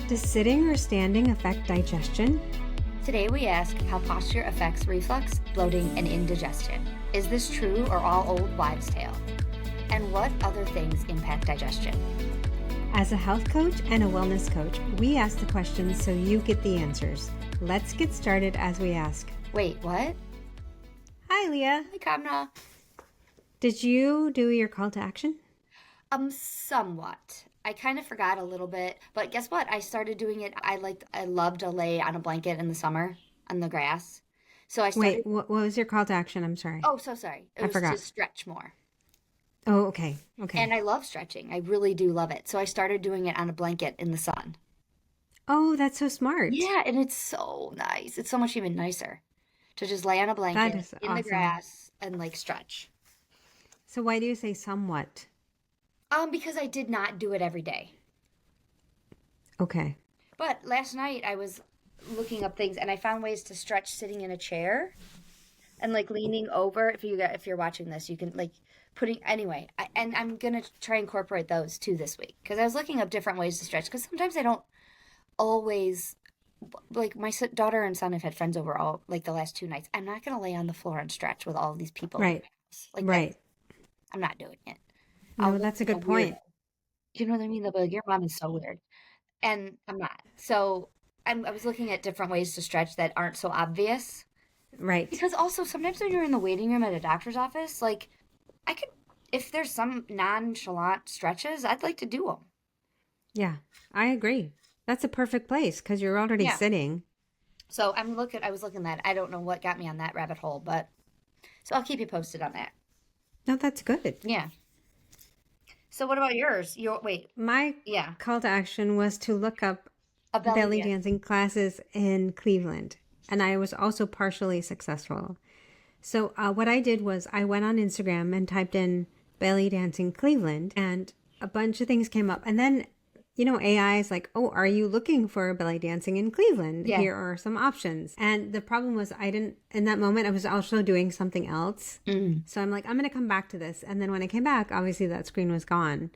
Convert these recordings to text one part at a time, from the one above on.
Does sitting or standing affect digestion? Today we ask how posture affects reflux, bloating, and indigestion. Is this true or all old wives' tale? And what other things impact digestion? As a health coach and a wellness coach, we ask the questions so you get the answers. Let's get started as we ask. Wait, what? Hi, Leah. Hi, Kamna. Did you do your call to action? Somewhat. I kind of forgot a little bit, but guess what? I started doing it. I love to lay on a blanket in the summer on the grass. So I started. Wait, what was your call to action? I'm sorry. Oh, so sorry. It I was forgot. to stretch more. Oh, okay. Okay. And I love stretching. I really do love it. So I started doing it on a blanket in the sun. Oh, that's so smart. Yeah, and it's so nice. It's so much even nicer to just lay on a blanket That is in the awesome. grass and like stretch. So why do you say somewhat? Because I did not do it every day. Okay. But last night I was looking up things and I found ways to stretch sitting in a chair and like leaning over. If you're watching this, you can like and I'm gonna try and incorporate those too this week because I was looking up different ways to stretch because sometimes I don't always like my daughter and son have had friends over all like the last 2 nights. I'm not gonna lay on the floor and stretch with all of these people. Right. Like Right. I'm not doing it. No, Look that's a like good point. weirdo. You know what I mean? They'll be like, your mom is so weird. And I'm not. So I was looking at different ways to stretch that aren't so obvious. Right. Because also sometimes when you're in the waiting room at a doctor's office, like I could, if there's some nonchalant stretches, I'd like to do them. Yeah, I agree. That's a perfect place because you're already Yeah. sitting. So I was looking at, I don't know what got me on that rabbit hole, but so I'll keep you posted on that. No, that's good. Yeah. So what about yours? My Yeah. call to action was to look up A belly dance. dancing classes in Cleveland, and I was also partially successful. So what I did was I went on Instagram and typed in belly dancing Cleveland, and a bunch of things came up. And then, AI is like, oh, are you looking for belly dancing in Cleveland? Yeah. Here are some options. And the problem was in that moment, I was also doing something else. So I'm like, I'm going to come back to this. And then when I came back, obviously that screen was gone.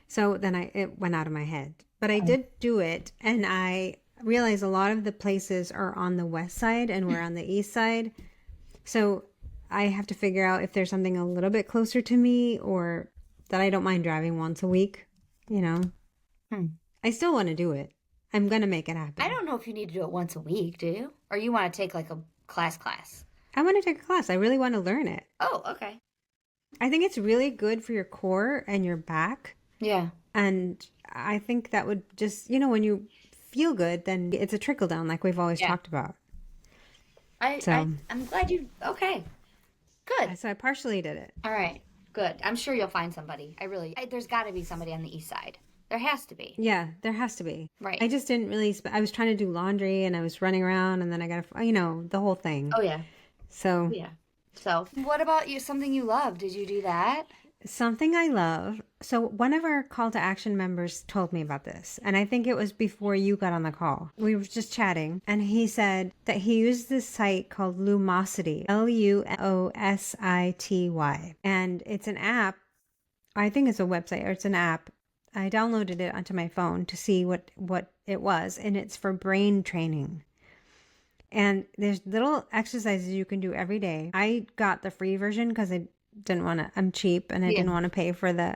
So then it went out of my head. But I did do it, and I realized a lot of the places are on the west side and we're on the east side. So I have to figure out if there's something a little bit closer to me or that I don't mind driving once a week, I still want to do it. I'm going to make it happen. I don't know if you need to do it once a week, do you? Or you want to take like a class? I want to take a class. I really want to learn it. Oh, okay. I think it's really good for your core and your back. Yeah. And I think that would just, when you feel good, then it's a trickle down like we've always talked about. I'm glad okay. Good. So I partially did it. All right. Good. I'm sure you'll find somebody. There's got to be somebody on the east side. There has to be. Yeah, there has to be. Right. I just didn't really, I was trying to do laundry and I was running around and then I got to, the whole thing. Oh, yeah. So. Yeah. So what about you? Something you love? Did you do that? Something I love. So one of our call to action members told me about this, and I think it was before you got on the call. We were just chatting, and he said that he used this site called Lumosity, Lumosity, and it's an app. I think it's a website or it's an app. I downloaded it onto my phone to see what it was, and it's for brain training. And there's little exercises you can do every day. I got the free version because I'm cheap and I didn't want to pay for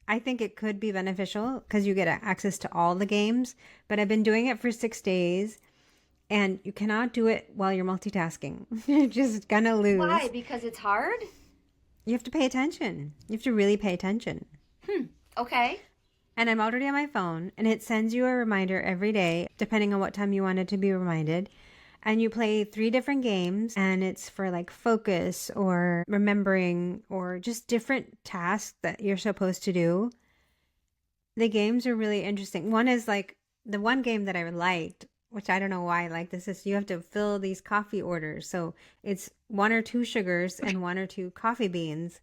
I think it could be beneficial because you get access to all the games, but I've been doing it for 6 days and you cannot do it while you're multitasking. You're just gonna lose. Why? Because it's hard? You have to pay attention. You have to really pay attention. Okay. And I'm already on my phone and it sends you a reminder every day, depending on what time you want it to be reminded. And you play 3 different games and it's for like focus or remembering or just different tasks that you're supposed to do. The games are really interesting. One is like the one game that I liked, which I don't know why I like this, is you have to fill these coffee orders. So it's 1 or 2 sugars and 1 or 2 coffee beans.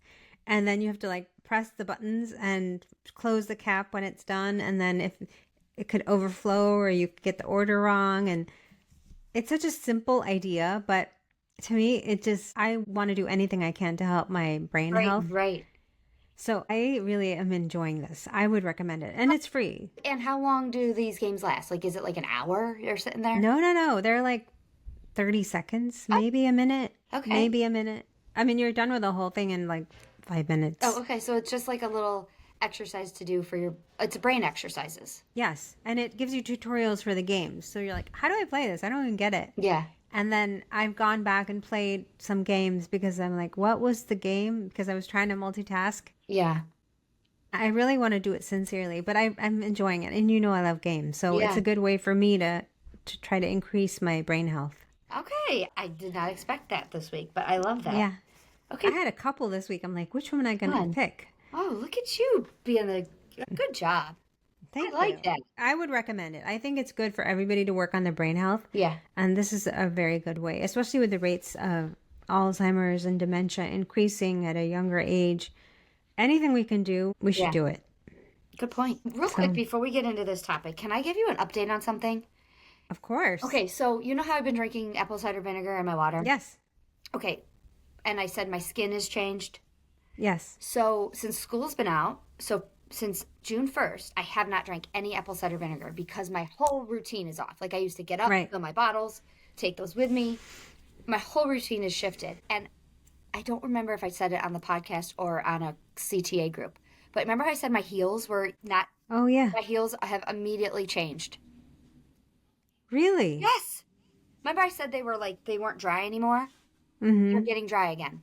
And then you have to like press the buttons and close the cap when it's done. And then if it could overflow or you could get the order wrong. And it's such a simple idea, but to me, I want to do anything I can to help my brain health. Right. So I really am enjoying this. I would recommend it. And it's free. And how long do these games last? Like, is it like an hour you're sitting there? No. They're like 30 seconds, maybe a minute. Okay. Maybe a minute. I mean, you're done with the whole thing in like 5 minutes. Oh, okay. So it's just like a little exercise to do for it's brain exercises. Yes. And it gives you tutorials for the games. So you're like, how do I play this? I don't even get it. Yeah. And then I've gone back and played some games because I'm like, what was the game? Because I was trying to multitask. Yeah. I really want to do it sincerely, but I'm enjoying it. And you know I love games. So Yeah. it's a good way for me to try to increase my brain health. Okay. I did not expect that this week, but I love that. Yeah. Okay. I had a couple this week. I'm like, which one am I going to pick? Oh, look at you being a good job. Thank I like you. that. I would recommend it. I think it's good for everybody to work on their brain health. Yeah. And this is a very good way, especially with the rates of Alzheimer's and dementia increasing at a younger age. Anything we can do, we should do it. Good point. Real quick, before we get into this topic, can I give you an update on something? Of course. Okay, so you know how I've been drinking apple cider vinegar in my water? Yes. Okay, and I said my skin has changed. Yes. So since school's been out, so since June 1st, I have not drank any apple cider vinegar because my whole routine is off. Like I used to get up, fill my bottles, take those with me. My whole routine is shifted. And I don't remember if I said it on the podcast or on a CTA group. But remember how I said my heels were not... Oh, yeah. My heels have immediately changed. Really? Yes. Remember I said they weren't dry anymore? Mm-hmm. They're getting dry again.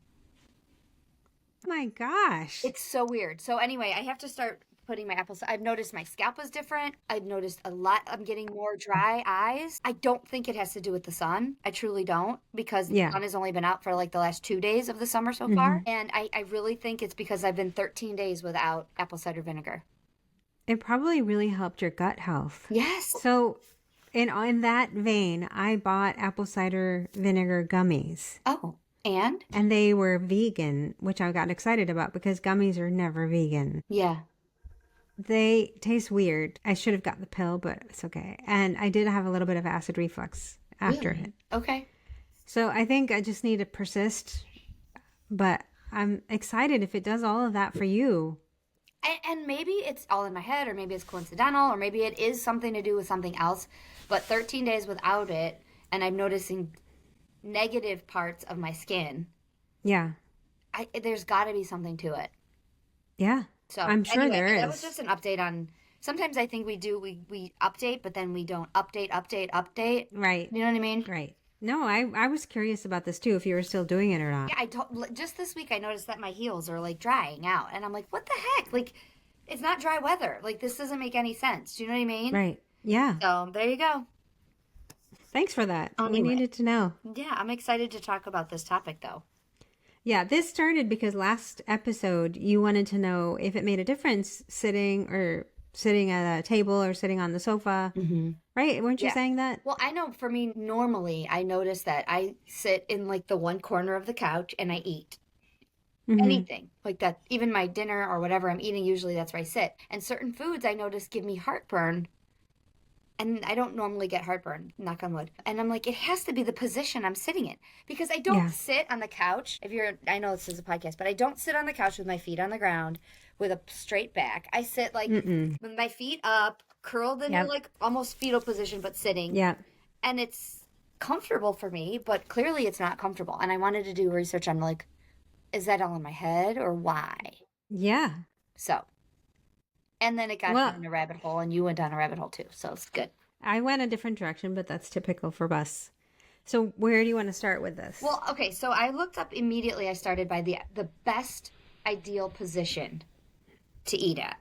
Oh my gosh. It's so weird. So anyway, I have to start putting my apple. I've noticed my scalp is different. I've noticed a lot. I'm getting more dry eyes. I don't think it has to do with the sun. I truly don't, because the sun has only been out for like the last 2 days of the summer so far. And I really think it's because I've been 13 days without apple cider vinegar. It probably really helped your gut health. Yes. So in that vein, I bought apple cider vinegar gummies. Oh, and they were vegan, which I got excited about because gummies are never vegan. Yeah. They taste weird. I should have got the pill, but it's okay. And I did have a little bit of acid reflux after it. Okay. So I think I just need to persist. But I'm excited if it does all of that for you. And maybe it's all in my head, or maybe it's coincidental, or maybe it is something to do with something else. But 13 days without it, and I'm noticing negative parts of my skin. Yeah. There's got to be something to it. Yeah. So I'm sure anyway, there is. That was just an update on. Sometimes I think we update, but then we don't update. Right. You know what I mean? Right. No, I was curious about this too, if you were still doing it or not. Yeah, just this week I noticed that my heels are like drying out, and I'm like, what the heck? Like, it's not dry weather. Like, this doesn't make any sense. Do you know what I mean? Right. Yeah. So there you go. Thanks for that. Anyway. We needed to know. Yeah, I'm excited to talk about this topic though. Yeah, this started because last episode you wanted to know if it made a difference sitting at a table or sitting on the sofa. Mm-hmm. Right? Weren't you saying that? Well, I know for me, normally I notice that I sit in like the one corner of the couch and I eat. Mm-hmm. Anything like that, even my dinner or whatever I'm eating, usually that's where I sit. And certain foods I notice give me heartburn. And I don't normally get heartburn, knock on wood. And I'm like, it has to be the position I'm sitting in. Because I don't sit on the couch. I know this is a podcast, but I don't sit on the couch with my feet on the ground with a straight back. I sit like with my feet up, curled into like almost fetal position, but sitting. Yeah. And it's comfortable for me, but clearly it's not comfortable. And I wanted to do research on like, is that all in my head or why? Yeah. So. And then it got down a rabbit hole, and you went down a rabbit hole too. So it's good. I went a different direction, but that's typical for us. So where do you want to start with this? Well, okay. So I looked up immediately. I started by the best ideal position to eat at.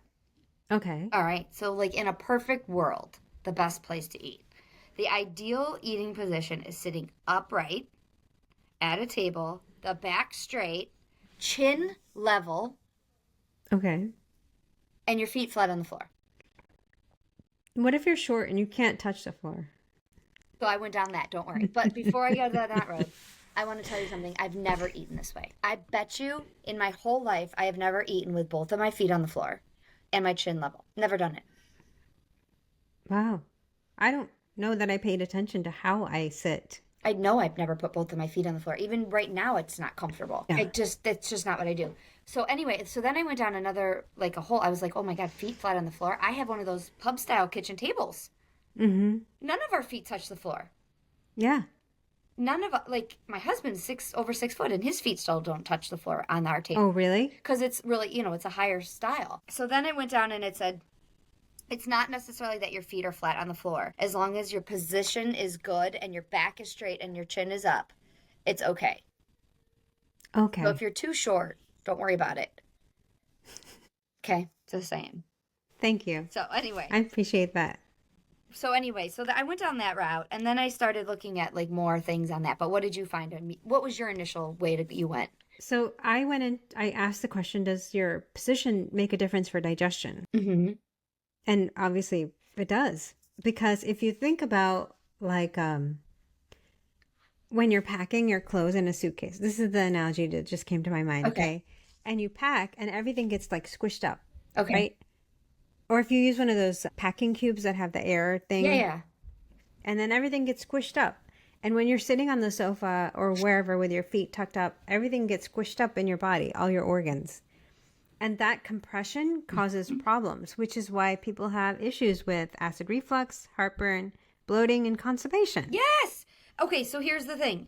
Okay. All right. So like in a perfect world, the best place to eat. The ideal eating position is sitting upright at a table, the back straight, chin level. Okay. And your feet flat on the floor. What if you're short and you can't touch the floor? So I went down that, don't worry. But before I go down that road, I want to tell you something. I've never eaten this way. I bet you in my whole life, I have never eaten with both of my feet on the floor and my chin level. Never done it. Wow. I don't know that I paid attention to how I sit. I know I've never put both of my feet on the floor. Even right now, it's not comfortable. Yeah. That's just not what I do. So anyway, so then I went down another, like a hole. I was like, oh my God, feet flat on the floor. I have one of those pub style kitchen tables. Mm-hmm. None of our feet touch the floor. Yeah. None of, like, my husband's over 6 foot and his feet still don't touch the floor on our table. Oh, really? Because it's really, it's a higher style. So then I went down and it said, it's not necessarily that your feet are flat on the floor. As long as your position is good and your back is straight and your chin is up, it's okay. Okay. So if you're too short, don't worry about it. Okay, just saying. Thank you. So anyway. I appreciate that. So I went down that route, and then I started looking at like more things on that. But what did you find? What was your initial way that you went? So I went in, I asked the question, does your position make a difference for digestion? Mm-hmm. And obviously it does. Because if you think about like when you're packing your clothes in a suitcase, this is the analogy that just came to my mind. Okay. And you pack and everything gets like squished up. Okay. Right? Or if you use one of those packing cubes that have the air thing. Yeah. And then everything gets squished up. And when you're sitting on the sofa or wherever with your feet tucked up, everything gets squished up in your body, all your organs. And that compression causes problems, which is why people have issues with acid reflux, heartburn, bloating, and constipation. Yes. Okay, so here's the thing.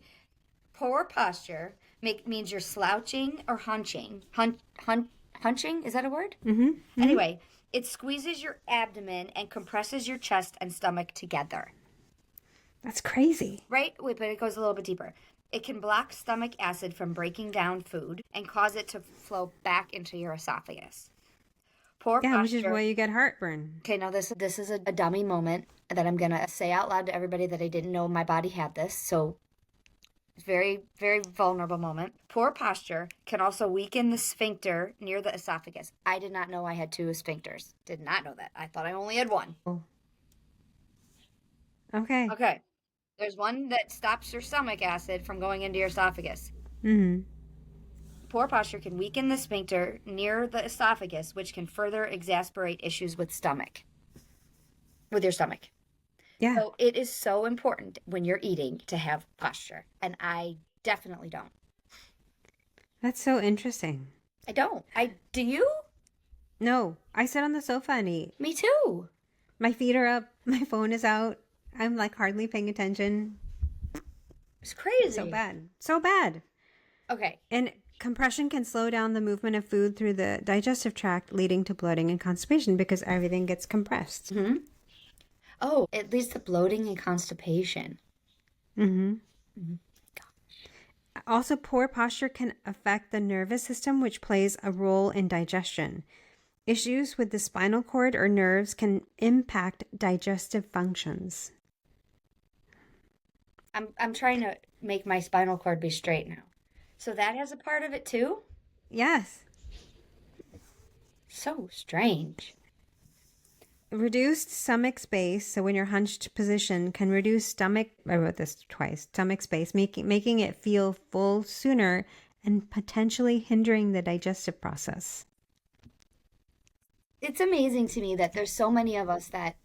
Poor posture means you're slouching or hunching. Hunching, is that a word? Mm-hmm. Anyway, it squeezes your abdomen and compresses your chest and stomach together. That's crazy. Right? Wait, but it goes a little bit deeper. It can block stomach acid from breaking down food and cause it to flow back into your esophagus. Poor posture. Which is why you get heartburn. Okay, now this is a dummy moment that I'm going to say out loud to everybody that I didn't know my body had this. So it's very, very vulnerable moment. Poor posture can also weaken the sphincter near the esophagus. I did not know I had 2 sphincters. Did not know that. I thought I only had 1. Oh. Okay. Okay. There's one that stops your stomach acid from going into your esophagus. Mm-hmm. Poor posture can weaken the sphincter near the esophagus, which can further exacerbate issues with your stomach. Yeah. So it is so important when you're eating to have posture. And I definitely don't. That's so interesting. I don't. Do you? No, I sit on the sofa and eat. Me too. My feet are up. My phone is out. I'm like hardly paying attention. It's crazy. So bad. So bad. Okay. And compression can slow down the movement of food through the digestive tract, leading to bloating and constipation because everything gets compressed. Mm-hmm. Oh, it leads to bloating and constipation. Mm-hmm. Mm-hmm. Also, poor posture can affect the nervous system, which plays a role in digestion. Issues with the spinal cord or nerves can impact digestive functions. I'm trying to make my spinal cord be straight now. So that has a part of it too? Yes. So strange. Reduced stomach space, so when you're hunched position, can reduce stomach space, making it feel full sooner and potentially hindering the digestive process. It's amazing to me that there's so many of us that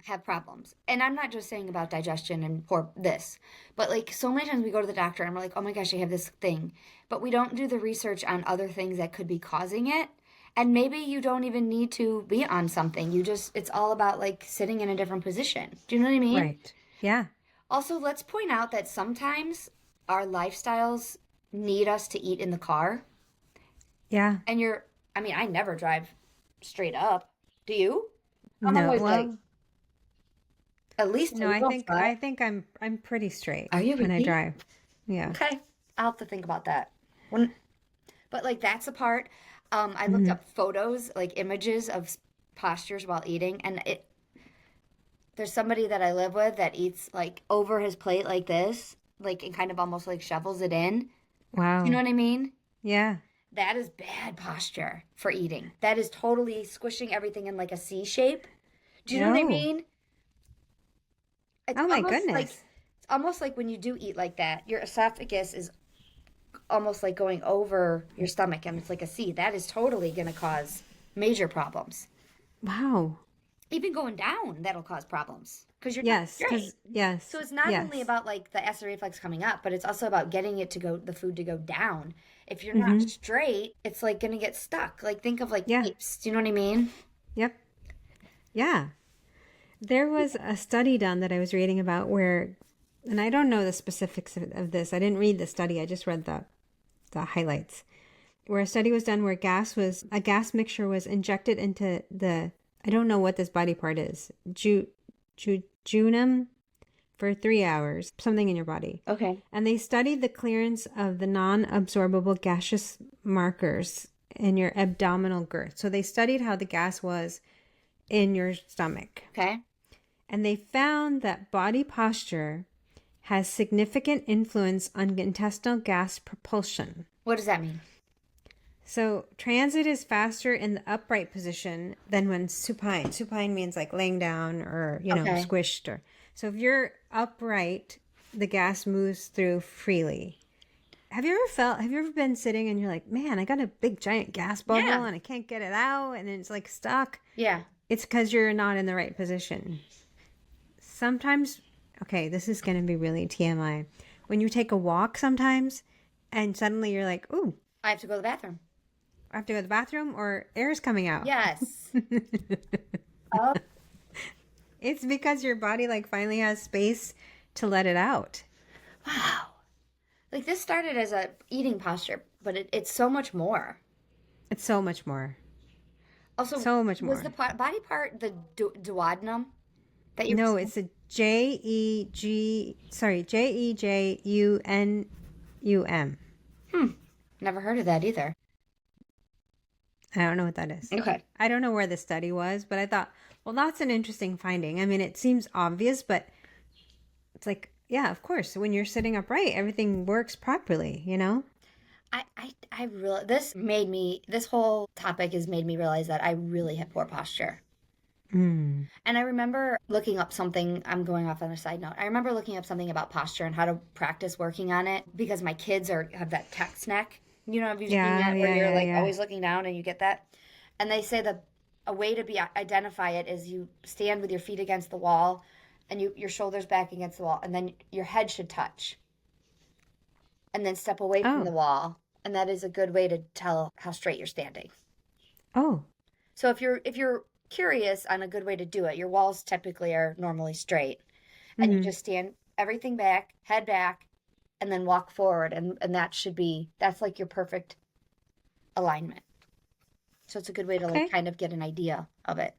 have problems. And I'm not just saying about digestion and this, but like so many times we go to the doctor and we're like, oh my gosh, I have this thing. But we don't do the research on other things that could be causing it. And maybe you don't even need to be on something. It's all about like sitting in a different position. Do you know what I mean? Right. Yeah. Also, let's point out that sometimes our lifestyles need us to eat in the car. Yeah. And I never drive straight up. Do you? No, at least no. I think I'm pretty straight. Are you when really? I drive? Yeah. Okay, I'll have to think about that. But like that's a part. I looked up photos, like images of postures while eating, and there's somebody that I live with that eats like over his plate like this, like and kind of almost like shovels it in. Wow. You know what I mean? Yeah. That is bad posture for eating. That is totally squishing everything in like a C shape. Do you know what I mean? Oh my goodness. It's almost like when you do eat like that, your esophagus is almost like going over your stomach and it's like a C. That is totally going to cause major problems. Wow. Even going down, that'll cause problems because you're not Yes, straight. because yes, So it's not only yes. about like the acid reflux coming up, but it's also about getting it to go, the food to go down. If you're not Mm-hmm. straight, it's like going to get stuck. Like think of like Yeah. tapes. Do you know what I mean? Yep. Yeah. There was a study done that I was reading about where, and I don't know the specifics of this. I didn't read the study. I just read the highlights. Where a study was done where a gas mixture was injected into I don't know what this body part is, jejunum, for 3 hours, something in your body. Okay. And they studied the clearance of the non-absorbable gaseous markers in your abdominal girth. So they studied how the gas was in your stomach. Okay. And they found that body posture has significant influence on intestinal gas propulsion. What does that mean? So transit is faster in the upright position than when supine. Supine means like laying down or, Okay. squished. So if you're upright, the gas moves through freely. Have you ever been sitting and you're like, man, I got a big giant gas bubble Yeah. and I can't get it out and it's like stuck? Yeah. It's because you're not in the right position. Sometimes, okay, this is going to be really TMI. When you take a walk sometimes and suddenly you're like, ooh, I have to go to the bathroom. I have to go to the bathroom or air's coming out. Yes. Oh, It's because your body like finally has space to let it out. wow. Like this started as a eating posture, but it's so much more. It's so much more. Also, So much was more. the body part the duodenum that you? No, it's a Jejunum. Never heard of that either. I don't know what that is. Okay. I don't know where the study was, but I thought, well, that's an interesting finding. I mean, it seems obvious, but it's like, yeah, of course. When you're sitting upright, everything works properly, I really, this whole topic has made me realize that I really have poor posture. Mm. And I remember looking up something, I'm going off on a side note. I remember looking up something about posture and how to practice working on it because my kids have that text neck. Have you seen that where you're like always looking down and you get that? And they say that a way to identify it is you stand with your feet against the wall and your shoulders back against the wall and then your head should touch. And then step away from the wall. And that is a good way to tell how straight you're standing. Oh. So if you're curious on a good way to do it, your walls typically are normally straight. And you just stand everything back, head back, and then walk forward. And that's like your perfect alignment. So it's a good way to like kind of get an idea of it.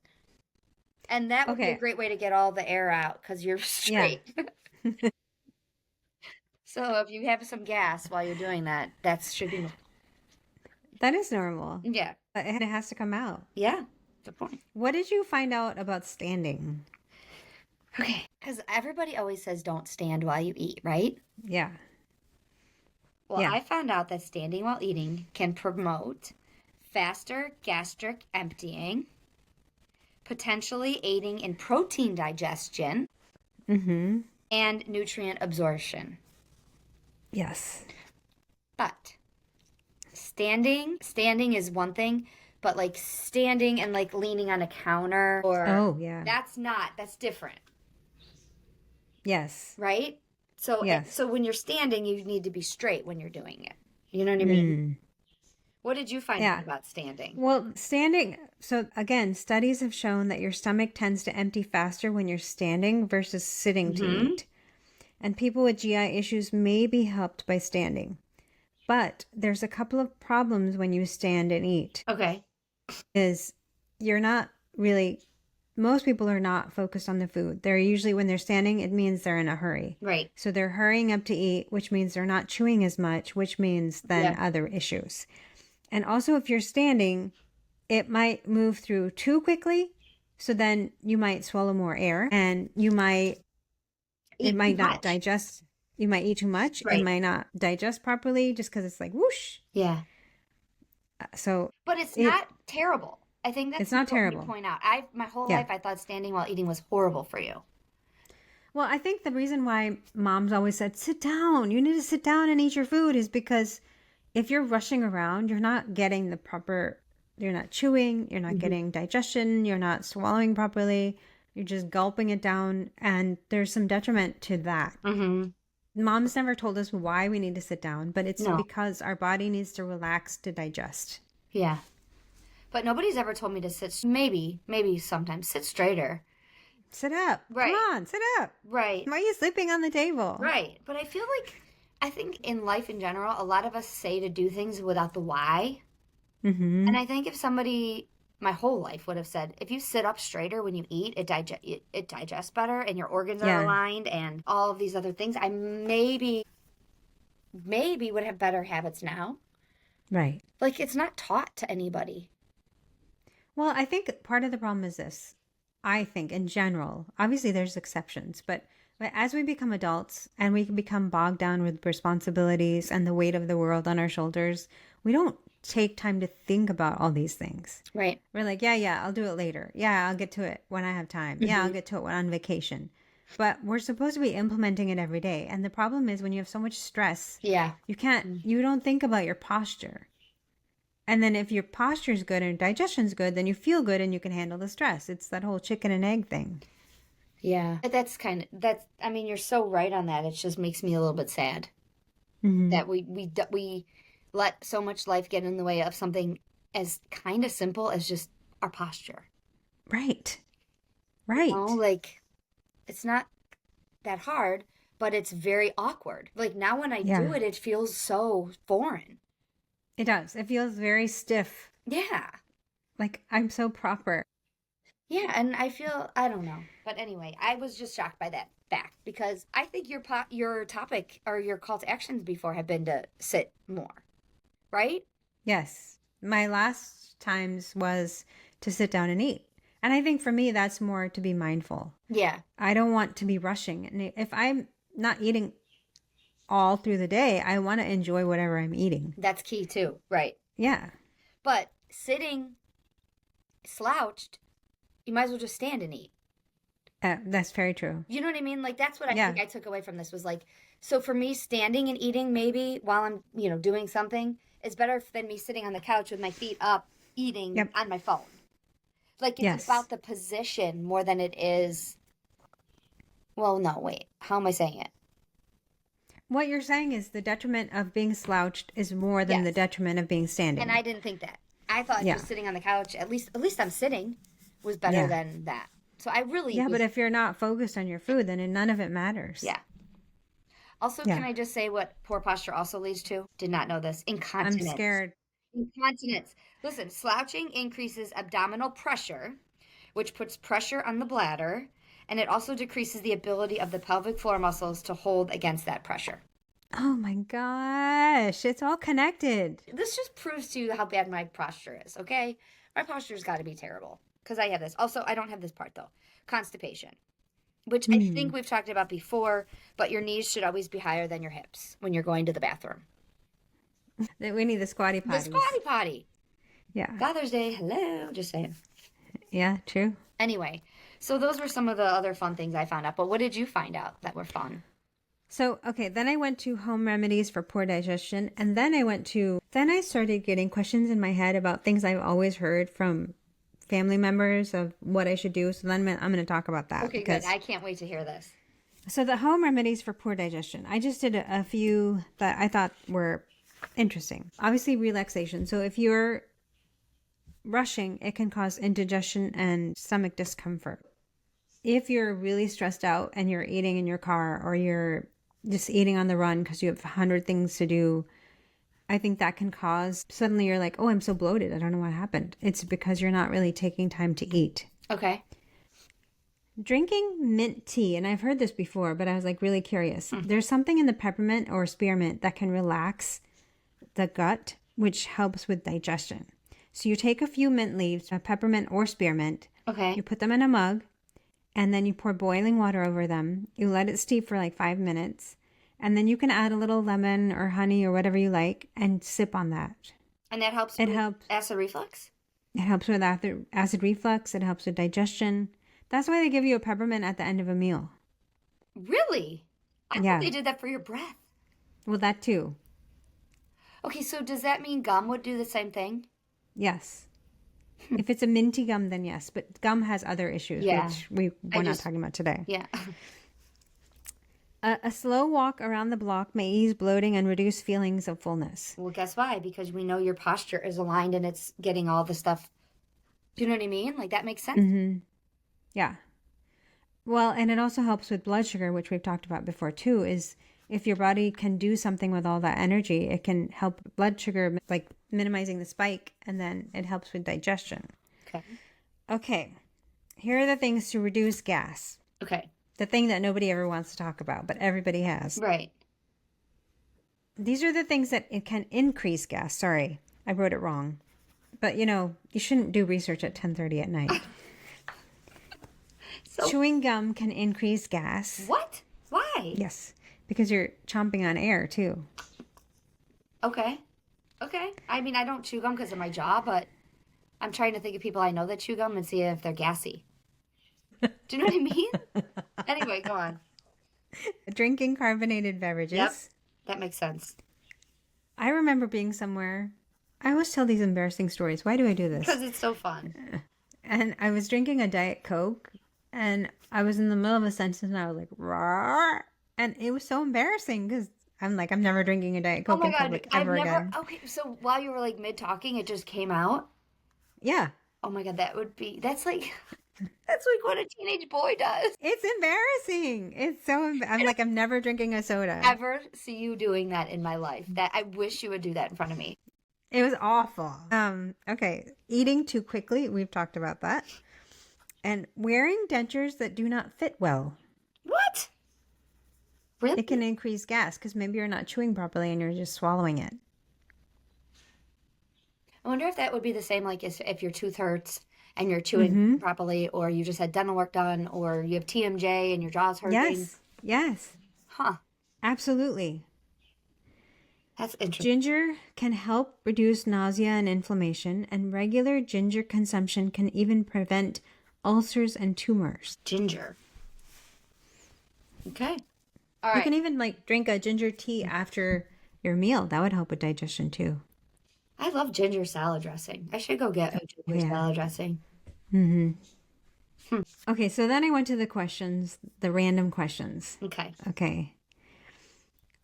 And that would be a great way to get all the air out because you're straight. Yeah. So if you have some gas while you're doing that, should be. That is normal. Yeah. And it has to come out. Yeah. Good point. What did you find out about standing? Okay. Because everybody always says don't stand while you eat, right? Yeah. Well, I found out that standing while eating can promote faster gastric emptying, potentially aiding in protein digestion, and nutrient absorption. Yes. But standing is one thing, but like standing and like leaning on a counter or that's different. Yes. Right? So so when you're standing, you need to be straight when you're doing it. You know what I mean? What did you find out about standing? Well, standing, so again, studies have shown that your stomach tends to empty faster when you're standing versus sitting to eat. And people with GI issues may be helped by standing. But there's a couple of problems when you stand and eat. Okay. Is you're not really, most people are not focused on the food. They're usually, when they're standing, it means they're in a hurry. Right. So they're hurrying up to eat, which means they're not chewing as much, which means then other issues. And also if you're standing, it might move through too quickly. So then you might swallow more air and you might... It might not digest. You might eat too much. Right. It might not digest properly just because it's like whoosh. Yeah. But it's not terrible. I think that's not terrible to point out. My whole life I thought standing while eating was horrible for you. Well, I think the reason why moms always said sit down, you need to sit down and eat your food, is because if you're rushing around, you're not getting the proper chewing, you're not getting digestion, you're not swallowing properly, you're just gulping it down, and there's some detriment to that. Mom's never told us why we need to sit down, but it's because our body needs to relax to digest. Yeah. But nobody's ever told me to sit, maybe sometimes, sit straighter. Sit up. Right. Come on, sit up. Right. Why are you sleeping on the table? Right. But I think in life in general, a lot of us say to do things without the why. And I think if somebody, my whole life would have said, if you sit up straighter when you eat, it digests better and your organs are aligned and all of these other things, I maybe would have better habits now. Right. Like, it's not taught to anybody. Well, I think part of the problem is this. I think in general, obviously there's exceptions, but as we become adults and we can become bogged down with responsibilities and the weight of the world on our shoulders, we don't take time to think about all these things. Right. We're like, yeah, I'll do it later. Yeah, I'll get to it when I have time. Yeah, I'll get to it when I'm on vacation. But we're supposed to be implementing it every day. And the problem is when you have so much stress, you don't think about your posture. And then if your posture is good and digestion's good, then you feel good and you can handle the stress. It's that whole chicken and egg thing. Yeah. I mean, you're so right on that. It just makes me a little bit sad that we let so much life get in the way of something as kind of simple as just our posture. Right. Right. You know, like, it's not that hard, but it's very awkward. Like, now when I do it, it feels so foreign. It does. It feels very stiff. Yeah. Like, I'm so proper. Yeah, and I feel, I don't know. But anyway, I was just shocked by that fact because I think your topic or your call to actions before have been to sit more, right? Yes. My last times was to sit down and eat. And I think for me, that's more to be mindful. Yeah. I don't want to be rushing. And if I'm not eating all through the day, I want to enjoy whatever I'm eating. That's key too, right? Yeah. But sitting slouched, you might as well just stand and eat. That's very true. You know what I mean? Like, that's what I think I took away from this was like, so for me, standing and eating maybe while I'm, doing something is better than me sitting on the couch with my feet up, eating on my phone. Like, it's about the position more than it is. Well, no, wait. How am I saying it? What you're saying is the detriment of being slouched is more than the detriment of being standing. And I didn't think that. I thought just sitting on the couch, at least I'm sitting, was better than that. So I really... Yeah, but if you're not focused on your food, then none of it matters. Yeah. Also, can I just say what poor posture also leads to? Did not know this. Incontinence. I'm scared. Incontinence. Listen, slouching increases abdominal pressure, which puts pressure on the bladder, and it also decreases the ability of the pelvic floor muscles to hold against that pressure. Oh my gosh, it's all connected. This just proves to you how bad my posture is, okay? My posture's got to be terrible because I have this. Also, I don't have this part though. Constipation, which I think we've talked about before, but your knees should always be higher than your hips when you're going to the bathroom. We need the squatty potty. The squatty potty. Yeah. Father's Day. Hello. Just saying. Yeah, true. Anyway, so those were some of the other fun things I found out. But what did you find out that were fun? So, okay, then I went to home remedies for poor digestion. And then I started getting questions in my head about things I've always heard from family members of what I should do. So then I'm going to talk about that. Okay, good. I can't wait to hear this. So the home remedies for poor digestion. I just did a few that I thought were interesting. Obviously, relaxation. So if you're rushing, it can cause indigestion and stomach discomfort. If you're really stressed out and you're eating in your car or you're just eating on the run because you have 100 things to do, I think that can cause, suddenly you're like, oh, I'm so bloated. I don't know what happened. It's because you're not really taking time to eat. Okay. Drinking mint tea, and I've heard this before, but I was like really curious. There's something in the peppermint or spearmint that can relax the gut, which helps with digestion. So you take a few mint leaves, a peppermint or spearmint. Okay. You put them in a mug, and then you pour boiling water over them. You let it steep for like 5 minutes, and then you can add a little lemon or honey or whatever you like and sip on that. And that helps acid reflux? It helps with acid reflux. It helps with digestion. That's why they give you a peppermint at the end of a meal. Really? I thought they did that for your breath. Well, that too. Okay, so does that mean gum would do the same thing? Yes. If it's a minty gum, then yes. But gum has other issues, Yeah. which we're not talking about today. Yeah. A slow walk around the block may ease bloating and reduce feelings of fullness. Well, guess why? Because we know your posture is aligned and it's getting all the stuff. Do you know what I mean? Like, that makes sense. Mm-hmm. Yeah. Well, and it also helps with blood sugar, which we've talked about before too, is if your body can do something with all that energy, it can help blood sugar, like minimizing the spike, and then it helps with digestion. Okay. Okay. Here are the things to reduce gas. Okay. The thing that nobody ever wants to talk about, but everybody has. Right. These are the things that it can increase gas. Sorry, I wrote it wrong. But, you shouldn't do research at 10:30 at night. So, chewing gum can increase gas. what? Why? Yes, because you're chomping on air, too. Okay. Okay. I mean, I don't chew gum because of my job, but I'm trying to think of people I know that chew gum and see if they're gassy. Do you know what I mean? Anyway, go on. Drinking carbonated beverages. Yep. That makes sense. I remember being somewhere. I always tell these embarrassing stories. Why do I do this? Because it's so fun. And I was drinking a Diet Coke, and I was in the middle of a sentence, and I was like, "Rawr," and it was so embarrassing because I'm like, I'm never drinking a Diet Oh Coke my in God. public ever again. Okay, so while you were like mid talking, it just came out. Yeah, Oh my God, that's like what a teenage boy does. it's embarrassing. It's so. I'm like, I'm never drinking a soda. Ever see you doing that in my life? That I wish you would do that in front of me. It was awful. Okay, eating too quickly. We've talked about that, and wearing dentures that do not fit well. What? Really? It can increase gas because maybe you're not chewing properly and you're just swallowing it. I wonder if that would be the same like if your tooth hurts and you're chewing properly, or you just had dental work done, or you have TMJ and your jaw's hurting. Yes, Huh. absolutely. That's interesting. Ginger can help reduce nausea and inflammation, and regular ginger consumption can even prevent ulcers and tumors. Ginger. Okay. All You right. can even drink a ginger tea after your meal. That would help with digestion too. I love ginger salad dressing. I should go get a ginger salad dressing. Okay, so then I went to the questions, the random questions. Okay. Okay.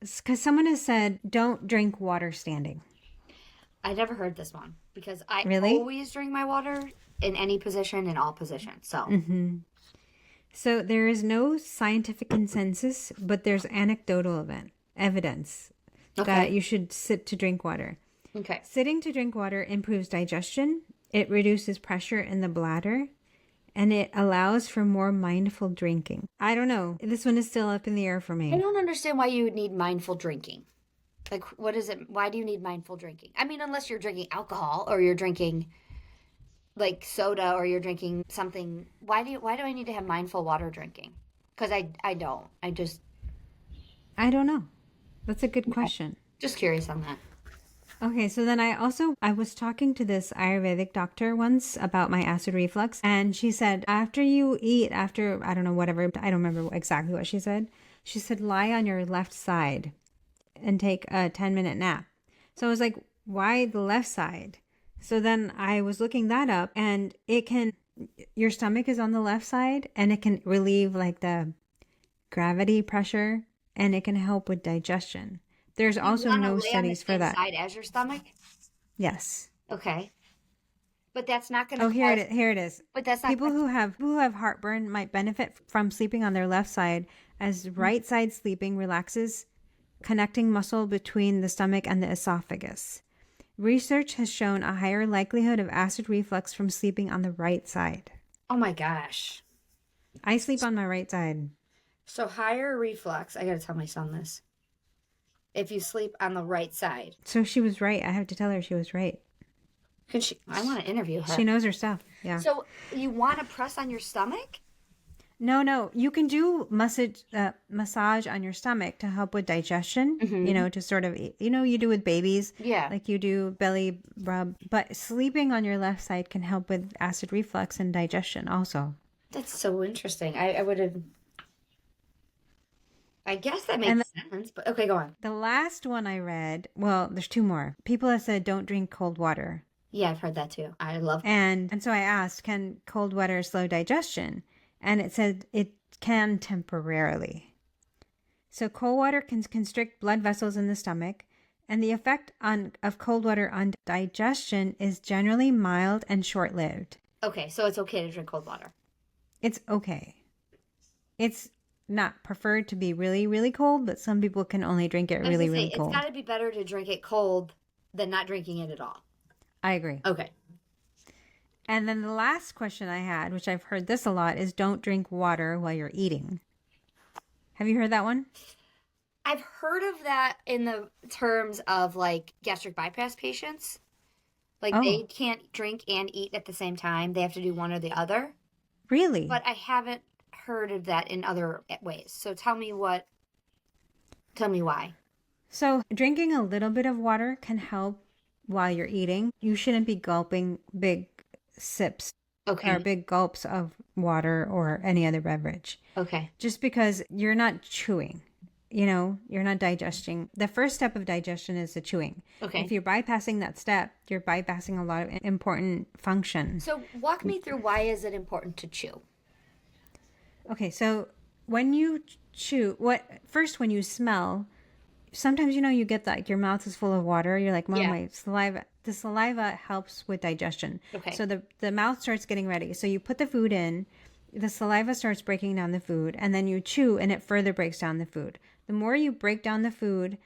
Because someone has said, don't drink water standing. I never heard this one because I Really? always drink my water in any position, in all positions. So, So there is no scientific consensus, but there's anecdotal evidence that you should sit to drink water. okay. Sitting to drink water improves digestion, it reduces pressure in the bladder, and it allows for more mindful drinking. I don't know. This one is still up in the air for I me. don't understand why you would need mindful drinking. Like, what is it? Why do you need mindful drinking? I mean, unless you're drinking alcohol or you're drinking like soda or you're drinking something. Why do I need to have mindful water drinking? Because I don't. I don't know. That's a good question. Just curious on that. Okay, so then I was talking to this Ayurvedic doctor once about my acid reflux, and she said, after you eat, I don't know, whatever, I don't remember exactly what she said. She said, lie on your left side and take a 10-minute nap. So I was like, why the left side? So then I was looking that up, and your stomach is on the left side, and it can relieve the gravity pressure, and it can help with digestion. There's also no studies for that. Side as your stomach? Yes. Okay. But that's not going to. Oh, here it is. But that's not People who have heartburn might benefit from sleeping on their left side, as right side sleeping relaxes connecting muscle between the stomach and the esophagus. Research has shown a higher likelihood of acid reflux from sleeping on the right side. Oh my gosh. I sleep on my right side. So higher reflux. I got to tell my son this. If you sleep on the right side. So she was right. I have to tell her she was right. I want to interview her. She knows her stuff. Yeah. So you want to press on your stomach? No. You can do massage on your stomach to help with digestion, to sort of, you do with babies. Yeah. Like you do belly rub. But sleeping on your left side can help with acid reflux and digestion also. That's so interesting. I would have. I guess that makes sense. But okay, go on. The last one I read, well, there's two more. People have said don't drink cold water. Yeah, I've heard that too. I love. And so I asked, can cold water slow digestion? And it said it can temporarily. So cold water can constrict blood vessels in the stomach, and the effect of cold water on digestion is generally mild and short-lived. Okay, so it's okay to drink cold water. It's okay. It's not preferred to be really, really cold, but some people can only drink it I was really, gonna say really it's cold. got to be better to drink it cold than not drinking it at all. I agree. Okay. And then the last question I had, which I've heard this a lot, is don't drink water while you're eating. Have you heard that one? I've heard of that in the terms of like gastric bypass patients. Like they can't drink and eat at the same time. They have to do one or the other. Really? But I haven't heard of that in other ways. So tell me why. So drinking a little bit of water can help while you're eating. You shouldn't be gulping big sips or big gulps of water or any other beverage. Okay. Just because you're not chewing. You're not digesting. The first step of digestion is the chewing. Okay. If you're bypassing that step, you're bypassing a lot of important function. So walk me through, why is it important to chew? Okay, so when you chew, when you smell, sometimes you get like your mouth is full of water. You're like, Mom, my saliva. The saliva helps with digestion. Okay. So the mouth starts getting ready. So you put the food in, the saliva starts breaking down the food, and then you chew and it further breaks down the food. The more you break down the food,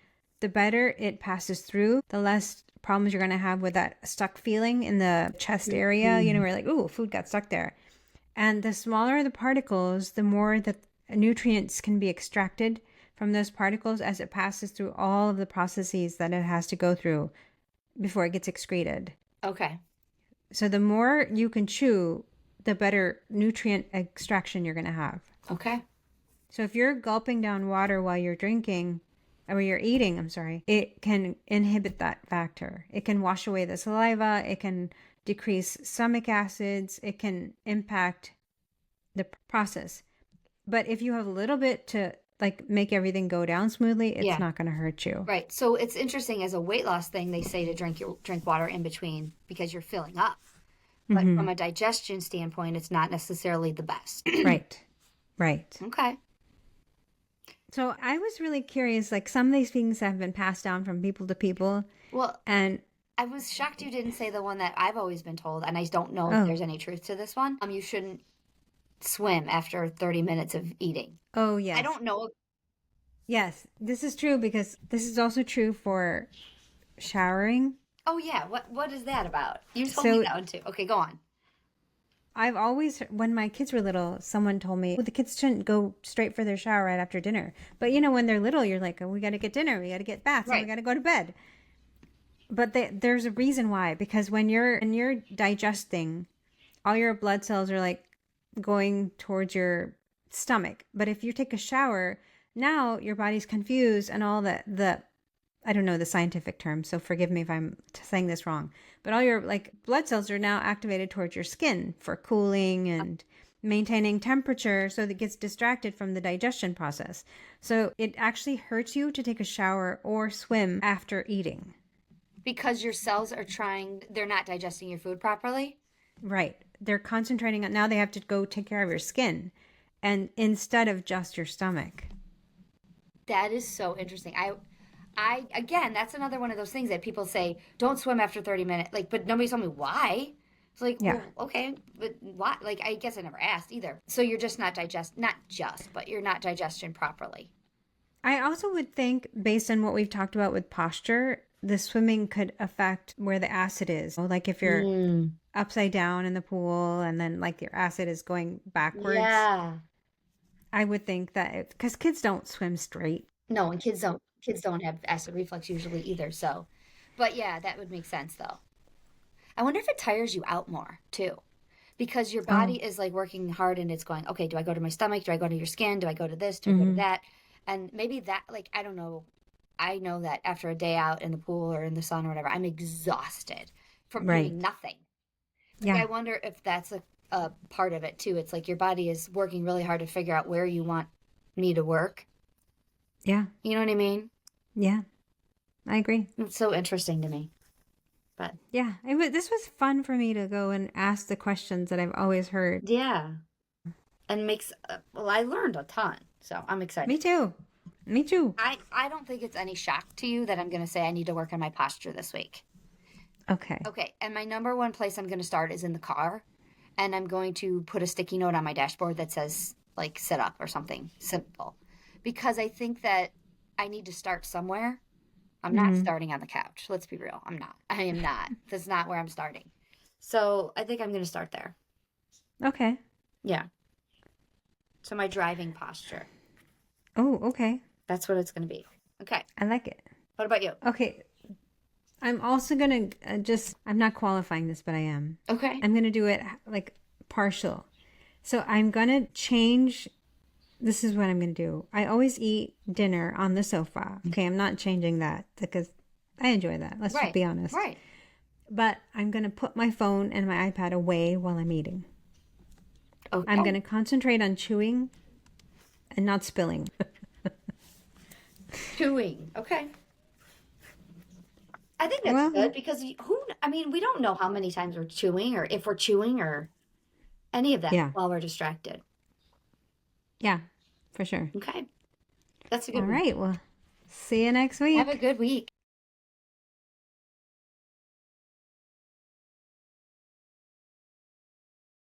the better it passes through, the less problems you're going to have with that stuck feeling in the chest area, where you're like, ooh, food got stuck there. And the smaller the particles, the more the nutrients can be extracted from those particles as it passes through all of the processes that it has to go through before it gets excreted. Okay. So the more you can chew, the better nutrient extraction you're going to have. Okay. So if you're gulping down water while you're drinking, or you're eating, it can inhibit that factor. It can wash away the saliva. It can decrease stomach acids. It can impact the process. But if you have a little bit to like make everything go down smoothly, it's not going to hurt you. Right. So it's interesting, as a weight loss thing, they say to drink water in between because you're filling up. But from a digestion standpoint, it's not necessarily the best. Right. Okay. So I was really curious, like some of these things have been passed down from people to people. Well, and I was shocked you didn't say the one that I've always been told, and I don't know if there's any truth to this one. You shouldn't swim after 30 minutes of eating. Oh, yes. I don't know. Yes, this is true because this is also true for showering. Oh, yeah. What is that about? You told me that one too. Okay, go on. I've always, when my kids were little, someone told me, well, the kids shouldn't go straight for their shower right after dinner. But, when they're little, you're like, oh, we got to get dinner. We got to get baths. Right. And we got to go to bed. But there's a reason why. Because when you're digesting, all your blood cells are like going towards your stomach. But if you take a shower, now your body's confused and all the I don't know the scientific term, so forgive me if I'm saying this wrong. But all your blood cells are now activated towards your skin for cooling and maintaining temperature, so that it gets distracted from the digestion process. So it actually hurts you to take a shower or swim after eating. Because your cells they're not digesting your food properly? Right. They're concentrating on, now they have to go take care of your skin, and instead of just your stomach. That is so interesting. I again, that's another one of those things that people say, don't swim after 30 minutes. But nobody told me why. It's like, well, okay, but why? I guess I never asked either. So you're just but you're not digesting properly. I also would think, based on what we've talked about with posture, the swimming could affect where the acid is. Like if you're upside down in the pool and then your acid is going backwards. Yeah. I would think that because kids don't swim straight. No, and kids don't have acid reflux usually either. So, but yeah, that would make sense though. I wonder if it tires you out more too, because your body is working hard and it's going, okay, do I go to my stomach? Do I go to your skin? Do I go to this? Do I go to that? And maybe that, I don't know. I know that after a day out in the pool or in the sun or whatever, I'm exhausted from doing nothing. I wonder if that's a part of it too. It's your body is working really hard to figure out where you want me to work. Yeah. You know what I mean? Yeah. I agree. It's so interesting to me. But Yeah, this was fun for me to go and ask the questions that I've always heard. yeah, and makes well, I learned a ton, so I'm Me excited. too. Me too. I don't think it's any shock to you that I'm going to say I need to work on my posture this week. Okay. Okay, and my number one place I'm going to start is in the car, and I'm going to put a sticky note on my dashboard that says like sit up or something simple, because I think that I need to start somewhere. I'm not Hmm. starting on the couch. Let's be real. I'm not. I am not. That's not where I'm starting. So I think I'm going to start there. Okay. Yeah. So my driving posture. Oh, okay. That's what it's going to be. Okay. I like it. What about you? Okay. I'm also going to I'm not qualifying this, but I am. Okay. I'm going to do it like partial. So I'm going to change. This is what I'm going to do. I always eat dinner on the sofa. Okay. I'm not changing that because I enjoy that. Let's just Right. be honest. Right. But I'm going to put my phone and my iPad away while I'm eating. Okay. I'm going to concentrate on chewing and not spilling. Chewing. Okay. I think that's Well, good because I mean, we don't know how many times we're chewing or if we're chewing or any of that yeah. while we're distracted. Yeah, for sure. Okay. That's a good All one. right. Well, see you next Have a week. good week.